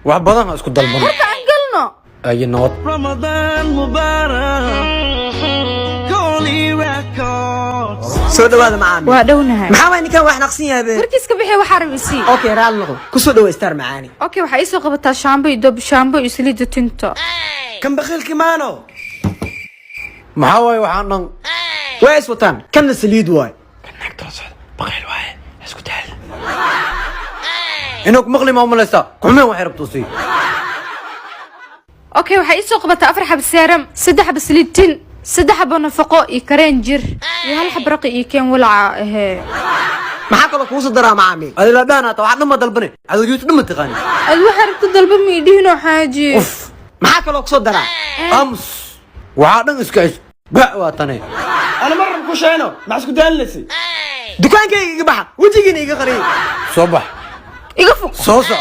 وعبضان اسكو دلبن horta aan galno اي نوت رمضان مبارك كوني ريكورد سو دواada macaami waa dhownahay maxaa way ninkan wax naqsin yahay be warkiiska bixi waxaa rabisii okay raal noqo ku soo dhaw star macaani okay waxaa ii soo qabataa shaambo iyo doob shaambo iyo saliida tinto kan bakhilki maano محاوي وحنن way is wataan kan saliid waay كنك تصعد بغير واحد اسكو تعال انك مغلي ما ملسا كمين وحرب توصي okay waxaa ii soo qabataa 4 xab seeram 3 xab saliid tin 3 xab nafaqo iyo kareen jir iyo 1 xab raqi iyo keen walaaca ehe maxaa kale kuuso daraa macaami هذه لا بانات واحد لما دلبني هذا جيت لما تغني ad waxaa rabta dalba miidhiino xaaji اوف maxaa kale ku soo daraa امس وعادن اسكعش باع واتني ana mar ku sheeno ma isku daalinaysi dukaankayga iga baxa wajigiina iga qariyo صبح iga fog صوصه